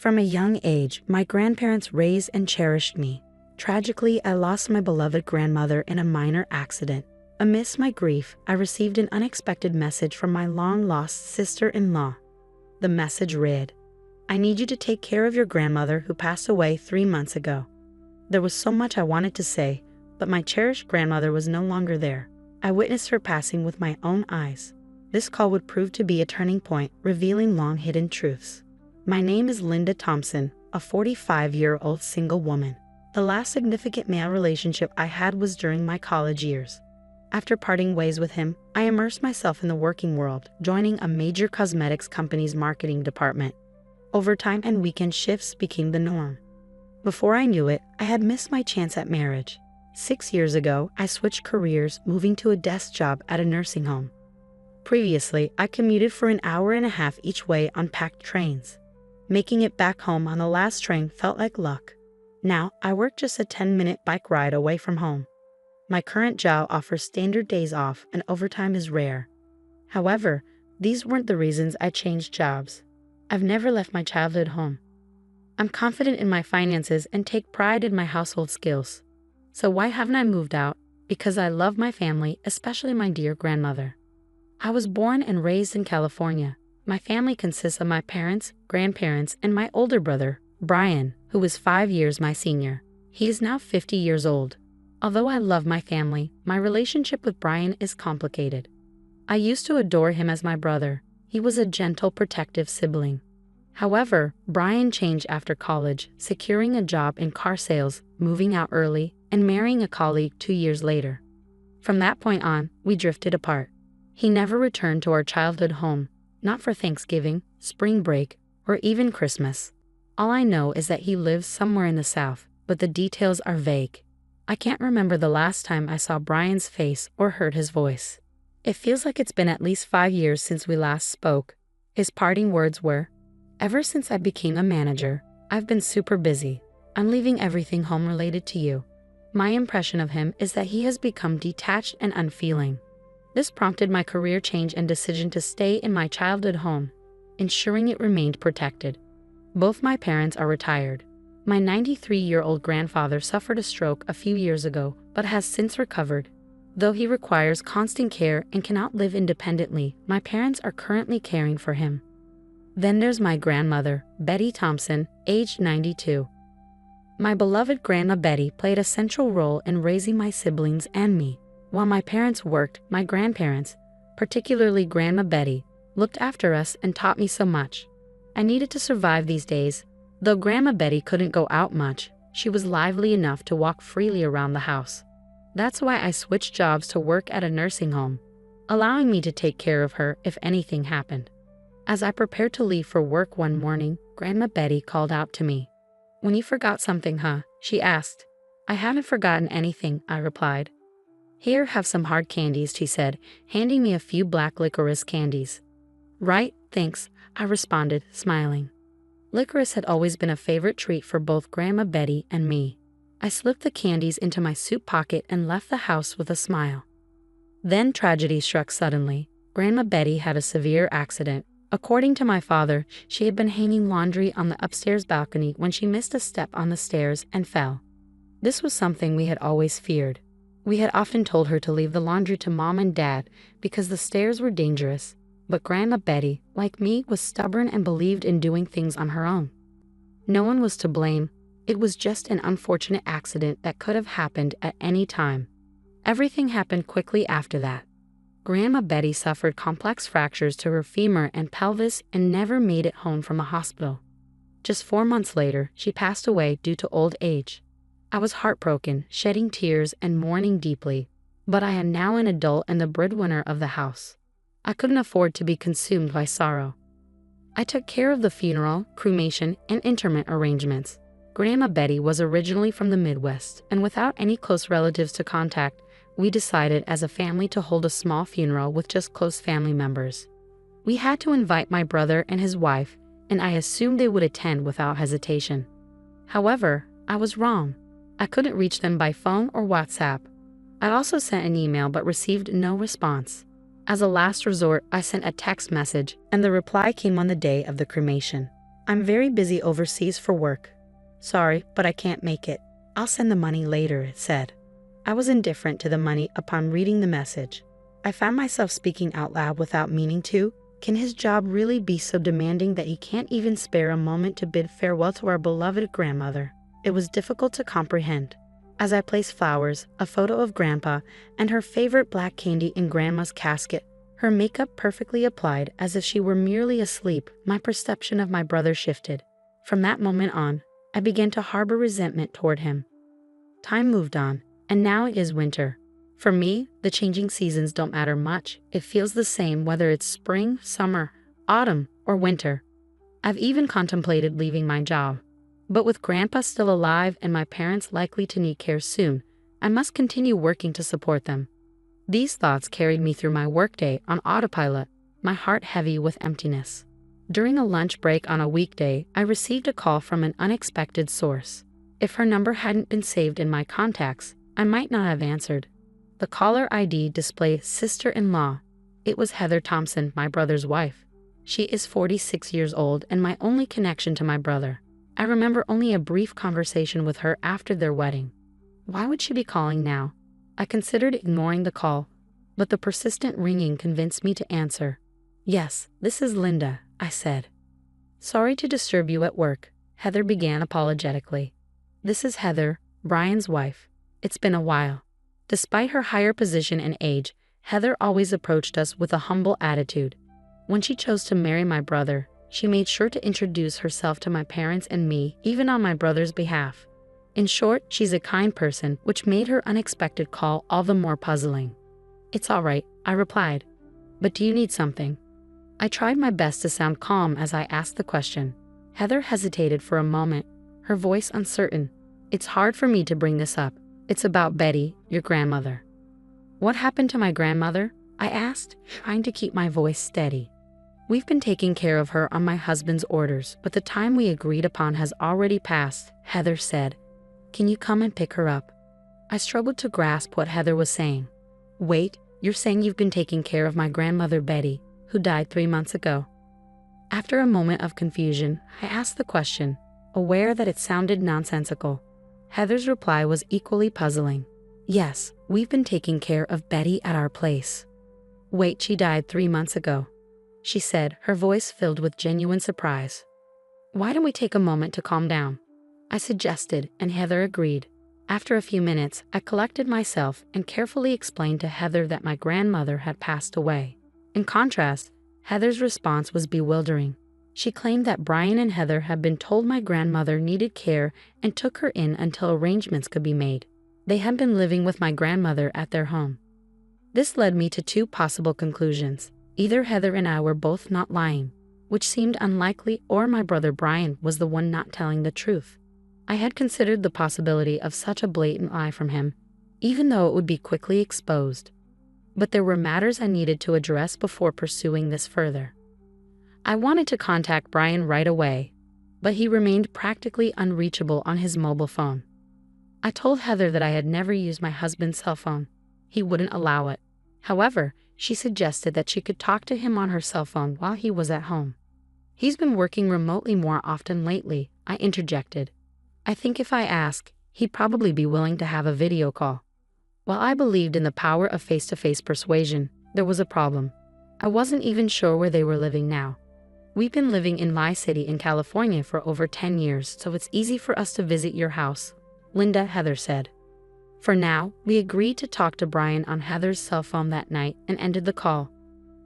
From a young age, my grandparents raised and cherished me. Tragically, I lost my beloved grandmother in a minor accident. Amidst my grief, I received an unexpected message from my long-lost sister-in-law. The message read, "I need you to take care of your grandmother who passed away 3 months ago." There was so much I wanted to say, but my cherished grandmother was no longer there. I witnessed her passing with my own eyes. This call would prove to be a turning point, revealing long-hidden truths. My name is Linda Thompson, a 45-year-old single woman. The last significant male relationship I had was during my college years. After parting ways with him, I immersed myself in the working world, joining a major cosmetics company's marketing department. Overtime and weekend shifts became the norm. Before I knew it, I had missed my chance at marriage. 6 years ago, I switched careers, moving to a desk job at a nursing home. Previously, I commuted for an hour and a half each way on packed trains. Making it back home on the last train felt like luck. Now, I work just a 10-minute bike ride away from home. My current job offers standard days off and overtime is rare. However, these weren't the reasons I changed jobs. I've never left my childhood home. I'm confident in my finances and take pride in my household skills. So why haven't I moved out? Because I love my family, especially my dear grandmother. I was born and raised in California. My family consists of my parents, grandparents, and my older brother, Brian, who is 5 years my senior. He is now 50 years old. Although I love my family, my relationship with Brian is complicated. I used to adore him as my brother. He was a gentle, protective sibling. However, Brian changed after college, securing a job in car sales, moving out early, and marrying a colleague 2 years later. From that point on, we drifted apart. He never returned to our childhood home, not for Thanksgiving, spring break, or even Christmas. All I know is that he lives somewhere in the South, but the details are vague. I can't remember the last time I saw Brian's face or heard his voice. It feels like it's been at least 5 years since we last spoke. His parting words were, "Ever since I became a manager, I've been super busy. I'm leaving everything home related to you." My impression of him is that he has become detached and unfeeling. This prompted my career change and decision to stay in my childhood home, ensuring it remained protected. Both my parents are retired. My 93-year-old grandfather suffered a stroke a few years ago, but has since recovered. Though he requires constant care and cannot live independently, my parents are currently caring for him. Then there's my grandmother, Betty Thompson, aged 92. My beloved Grandma Betty played a central role in raising my siblings and me. While my parents worked, my grandparents, particularly Grandma Betty, looked after us and taught me so much. I needed to survive these days. Though Grandma Betty couldn't go out much, she was lively enough to walk freely around the house. That's why I switched jobs to work at a nursing home, allowing me to take care of her if anything happened. As I prepared to leave for work one morning, Grandma Betty called out to me. "When you forgot something, huh?" she asked. "I haven't forgotten anything," I replied. "Here, have some hard candies," she said, handing me a few black licorice candies. "Right, thanks," I responded, smiling. Licorice had always been a favorite treat for both Grandma Betty and me. I slipped the candies into my suit pocket and left the house with a smile. Then tragedy struck suddenly. Grandma Betty had a severe accident. According to my father, she had been hanging laundry on the upstairs balcony when she missed a step on the stairs and fell. This was something we had always feared. We had often told her to leave the laundry to Mom and Dad because the stairs were dangerous. But Grandma Betty, like me, was stubborn and believed in doing things on her own. No one was to blame. It was just an unfortunate accident that could have happened at any time. Everything happened quickly after that. Grandma Betty suffered complex fractures to her femur and pelvis and never made it home from a hospital. Just 4 months later, she passed away due to old age. I was heartbroken, shedding tears and mourning deeply. But I am now an adult and the breadwinner of the house. I couldn't afford to be consumed by sorrow. I took care of the funeral, cremation, and interment arrangements. Grandma Betty was originally from the Midwest, and without any close relatives to contact, we decided as a family to hold a small funeral with just close family members. We had to invite my brother and his wife, and I assumed they would attend without hesitation. However, I was wrong. I couldn't reach them by phone or WhatsApp. I also sent an email but received no response. As a last resort, I sent a text message, and the reply came on the day of the cremation. I'm very busy overseas for work. Sorry, but I can't make it. I'll send the money later, it said. I was indifferent to the money upon reading the message. I found myself speaking out loud without meaning to. Can his job really be so demanding that he can't even spare a moment to bid farewell to our beloved grandmother? It was difficult to comprehend. As I placed flowers, a photo of Grandpa, and her favorite black candy in Grandma's casket, her makeup perfectly applied as if she were merely asleep, my perception of my brother shifted. From that moment on, I began to harbor resentment toward him. Time moved on, and now it is winter. For me, the changing seasons don't matter much. It feels the same whether it's spring, summer, autumn, or winter. I've even contemplated leaving my job. But with Grandpa still alive and my parents likely to need care soon, I must continue working to support them. These thoughts carried me through my workday on autopilot, my heart heavy with emptiness. During a lunch break on a weekday, I received a call from an unexpected source. If her number hadn't been saved in my contacts, I might not have answered. The caller ID displayed sister-in-law. It was Heather Thompson, my brother's wife. She is 46 years old and my only connection to my brother. I remember only a brief conversation with her after their wedding. Why would she be calling now? I considered ignoring the call, but the persistent ringing convinced me to answer. Yes, this is Linda, I said. Sorry to disturb you at work, Heather began apologetically. This is Heather, Brian's wife. It's been a while. Despite her higher position and age, Heather always approached us with a humble attitude. When she chose to marry my brother, she made sure to introduce herself to my parents and me, even on my brother's behalf. In short, she's a kind person, which made her unexpected call all the more puzzling. It's all right, I replied. But do you need something? I tried my best to sound calm as I asked the question. Heather hesitated for a moment, her voice uncertain. It's hard for me to bring this up. It's about Betty, your grandmother. What happened to my grandmother? I asked, trying to keep my voice steady. We've been taking care of her on my husband's orders, but the time we agreed upon has already passed, Heather said. Can you come and pick her up? I struggled to grasp what Heather was saying. Wait, you're saying you've been taking care of my grandmother Betty, who died 3 months ago? After a moment of confusion, I asked the question, aware that it sounded nonsensical. Heather's reply was equally puzzling. Yes, we've been taking care of Betty at our place. Wait, she died 3 months ago, she said, her voice filled with genuine surprise. Why don't we take a moment to calm down? I suggested, and Heather agreed. After a few minutes, I collected myself and carefully explained to Heather that my grandmother had passed away. In contrast, Heather's response was bewildering. She claimed that Brian and Heather had been told my grandmother needed care and took her in until arrangements could be made. They had been living with my grandmother at their home. This led me to two possible conclusions. Either Heather and I were both not lying, which seemed unlikely, or my brother Brian was the one not telling the truth. I had considered the possibility of such a blatant lie from him, even though it would be quickly exposed. But there were matters I needed to address before pursuing this further. I wanted to contact Brian right away, but he remained practically unreachable on his mobile phone. I told Heather that I had never used my husband's cell phone. He wouldn't allow it. However, she suggested that she could talk to him on her cell phone while he was at home. He's been working remotely more often lately, I interjected. I think if I ask, he'd probably be willing to have a video call. While I believed in the power of face-to-face persuasion, there was a problem. I wasn't even sure where they were living now. We've been living in my city in California for over 10 years, so it's easy for us to visit your house, Linda, Heather said. For now, we agreed to talk to Brian on Heather's cell phone that night and ended the call.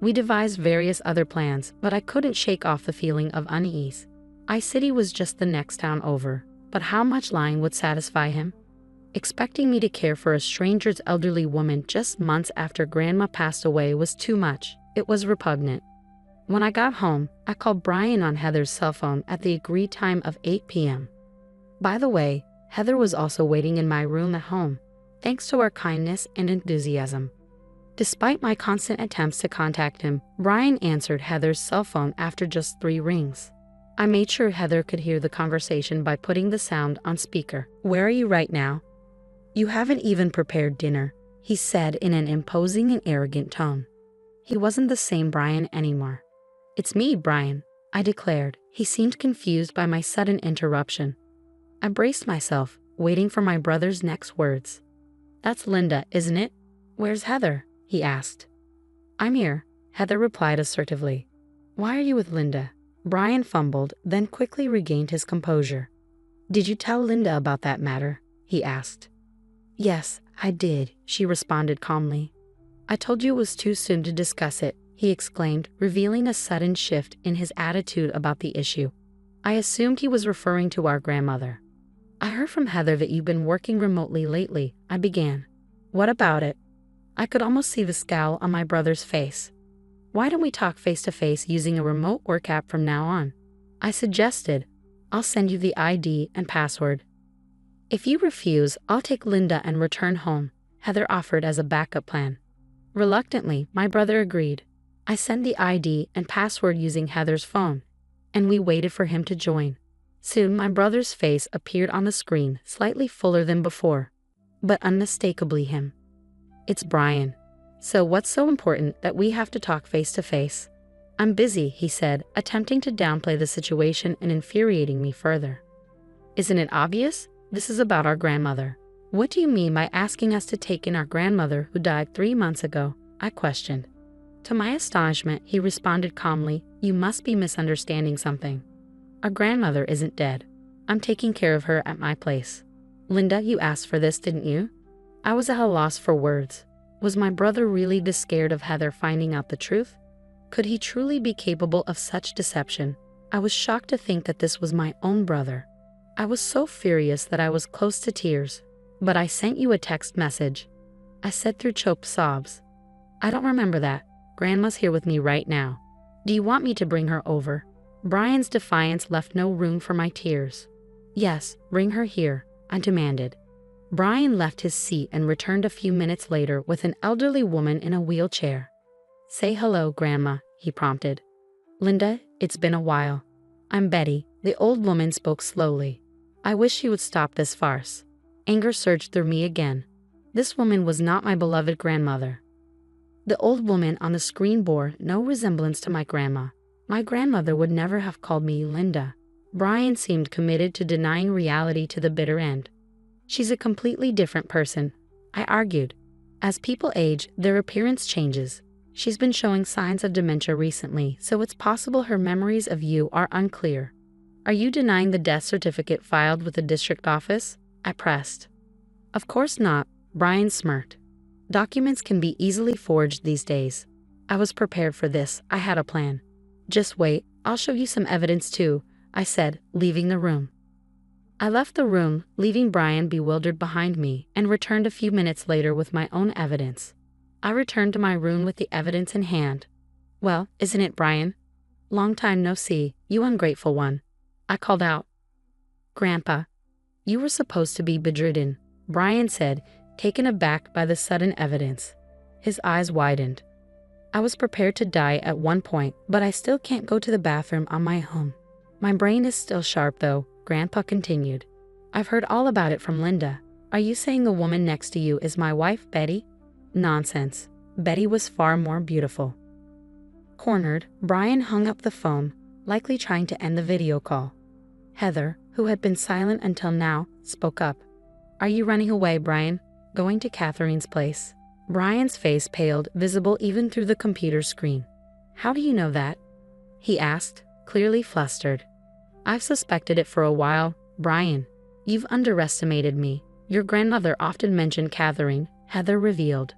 We devised various other plans, but I couldn't shake off the feeling of unease. I-City was just the next town over, but how much lying would satisfy him? Expecting me to care for a stranger's elderly woman just months after Grandma passed away was too much. It was repugnant. When I got home, I called Brian on Heather's cell phone at the agreed time of 8 p.m. By the way, Heather was also waiting in my room at home, thanks to her kindness and enthusiasm. Despite my constant attempts to contact him, Brian answered Heather's cell phone after just 3 rings. I made sure Heather could hear the conversation by putting the sound on speaker. Where are you right now? You haven't even prepared dinner, he said in an imposing and arrogant tone. He wasn't the same Brian anymore. It's me, Brian, I declared, He seemed confused by my sudden interruption. I braced myself, waiting for my brother's next words. "That's Linda, isn't it? Where's Heather?" he asked. "I'm here," Heather replied assertively. "Why are you with Linda?" Brian fumbled, then quickly regained his composure. "Did you tell Linda about that matter?" he asked. "Yes, I did," she responded calmly. "I told you it was too soon to discuss it," he exclaimed, revealing a sudden shift in his attitude about the issue. I assumed he was referring to our grandmother. "I heard from Heather that you've been working remotely lately," I began. "What about it?" I could almost see the scowl on my brother's face. "Why don't we talk face to face using a remote work app from now on?" I suggested. "I'll send you the ID and password." "If you refuse, I'll take Linda and return home," Heather offered as a backup plan. Reluctantly, my brother agreed. I sent the ID and password using Heather's phone, and we waited for him to join. Soon my brother's face appeared on the screen, slightly fuller than before, but unmistakably him. "It's Brian. So what's so important that we have to talk face to face?" "I'm busy," he said, attempting to downplay the situation and infuriating me further. "Isn't it obvious? This is about our grandmother." "What do you mean by asking us to take in our grandmother who died 3 months ago?" I questioned. To my astonishment, he responded calmly, "You must be misunderstanding something. Our grandmother isn't dead. I'm taking care of her at my place." "Linda, you asked for this, didn't you?" I was at a loss for words. Was my brother really this scared of Heather finding out the truth? Could he truly be capable of such deception? I was shocked to think that this was my own brother. I was so furious that I was close to tears. "But I sent you a text message," I said through choked sobs. "I don't remember that. Grandma's here with me right now. Do you want me to bring her over?" Brian's defiance left no room for my tears. "Yes, bring her here," I demanded. Brian left his seat and returned a few minutes later with an elderly woman in a wheelchair. "Say hello, Grandma," he prompted. "Linda, it's been a while. I'm Betty," the old woman spoke slowly. I wish you would stop this farce. Anger surged through me again. This woman was not my beloved grandmother. The old woman on the screen bore no resemblance to my grandma. My grandmother would never have called me Linda. Brian seemed committed to denying reality to the bitter end. "She's a completely different person," I argued. "As people age, their appearance changes. She's been showing signs of dementia recently, so it's possible her memories of you are unclear." "Are you denying the death certificate filed with the district office?" I pressed. "Of course not," Brian smirked. "Documents can be easily forged these days. I was prepared for this. I had a plan." "Just wait, I'll show you some evidence too," I said, leaving the room. I left the room, leaving Brian bewildered behind me, and returned a few minutes later with my own evidence. I returned to my room with the evidence in hand. "Well, isn't it, Brian? Long time no see, you ungrateful one," I called out. "Grandpa, you were supposed to be bedridden," Brian said, taken aback by the sudden evidence. His eyes widened. "I was prepared to die at one point, but I still can't go to the bathroom on my own. My brain is still sharp though," Grandpa continued. "I've heard all about it from Linda. Are you saying the woman next to you is my wife, Betty?" "Nonsense. Betty was far more beautiful." Cornered, Brian hung up the phone, likely trying to end the video call. Heather, who had been silent until now, spoke up. "Are you running away, Brian? Going to Catherine's place?" Brian's face paled, visible even through the computer screen. "How do you know that?" he asked, clearly flustered. "I've suspected it for a while, Brian. You've underestimated me. Your grandmother often mentioned Catherine," Heather revealed.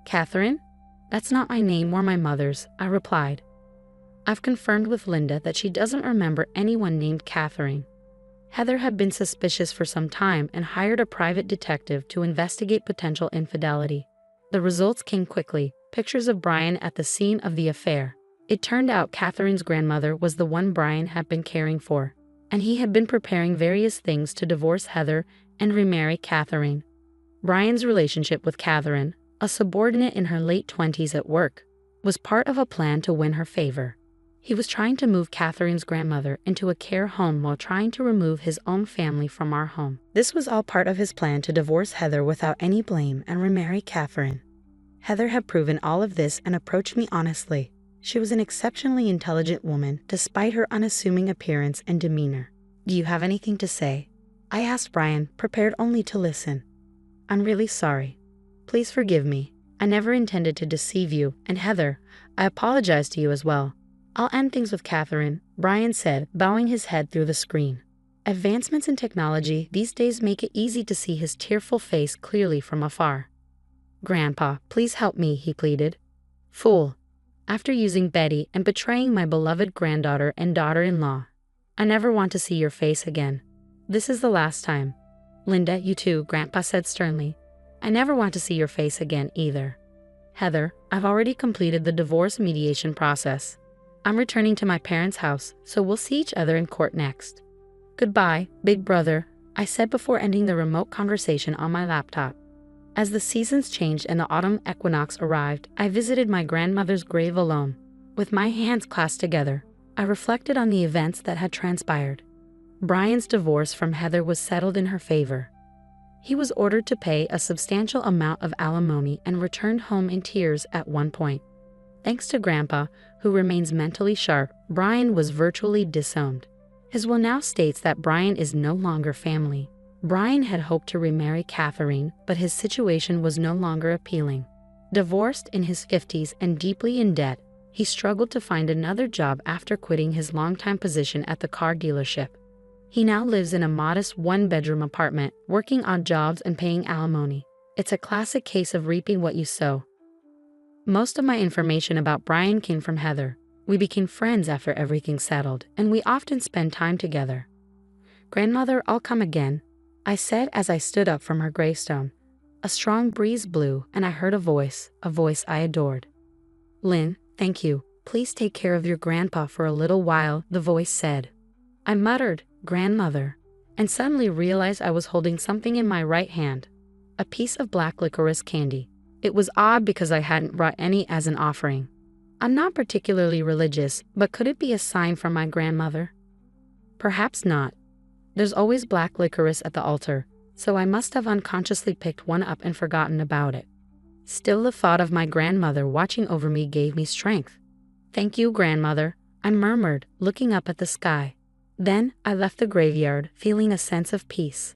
"Catherine? That's not my name or my mother's," I replied. "I've confirmed with Linda that she doesn't remember anyone named Catherine." Heather had been suspicious for some time and hired a private detective to investigate potential infidelity. The results came quickly, pictures of Brian at the scene of the affair. It turned out Catherine's grandmother was the one Brian had been caring for, and he had been preparing various things to divorce Heather and remarry Catherine. Brian's relationship with Catherine, a subordinate in her late 20s at work, was part of a plan to win her favor. He was trying to move Catherine's grandmother into a care home while trying to remove his own family from our home. This was all part of his plan to divorce Heather without any blame and remarry Catherine. Heather had proven all of this and approached me honestly. She was an exceptionally intelligent woman, despite her unassuming appearance and demeanor. "Do you have anything to say?" I asked Brian, prepared only to listen. "I'm really sorry. Please forgive me. I never intended to deceive you, and Heather, I apologize to you as well. I'll end things with Catherine," Brian said, bowing his head through the screen. Advancements in technology these days make it easy to see his tearful face clearly from afar. "Grandpa, please help me," he pleaded. "Fool. After using Betty and betraying my beloved granddaughter and daughter-in-law, I never want to see your face again. This is the last time." "Linda, you too," Grandpa said sternly. "I never want to see your face again either." "Heather, I've already completed the divorce mediation process. I'm returning to my parents' house, so we'll see each other in court next." "Goodbye, big brother," I said before ending the remote conversation on my laptop. As the seasons changed and the autumn equinox arrived, I visited my grandmother's grave alone. With my hands clasped together, I reflected on the events that had transpired. Brian's divorce from Heather was settled in her favor. He was ordered to pay a substantial amount of alimony and returned home in tears at one point. Thanks to Grandpa, who remains mentally sharp, Brian was virtually disowned. His will now states that Brian is no longer family. Brian had hoped to remarry Catherine, but his situation was no longer appealing. Divorced in his 50s and deeply in debt, he struggled to find another job after quitting his longtime position at the car dealership. He now lives in a modest one-bedroom apartment, working odd jobs and paying alimony. It's a classic case of reaping what you sow. Most of my information about Brian came from Heather. We became friends after everything settled, and we often spend time together. "Grandmother, I'll come again," I said as I stood up from her gravestone. A strong breeze blew, and I heard a voice I adored. "Lynn, thank you. Please take care of your grandpa for a little while," the voice said. I muttered, "Grandmother," and suddenly realized I was holding something in my right hand, a piece of black licorice candy. It was odd because I hadn't brought any as an offering. I'm not particularly religious, but could it be a sign from my grandmother? Perhaps not. There's always black licorice at the altar, so I must have unconsciously picked one up and forgotten about it. Still, the thought of my grandmother watching over me gave me strength. "Thank you, grandmother," I murmured, looking up at the sky. Then I left the graveyard, feeling a sense of peace.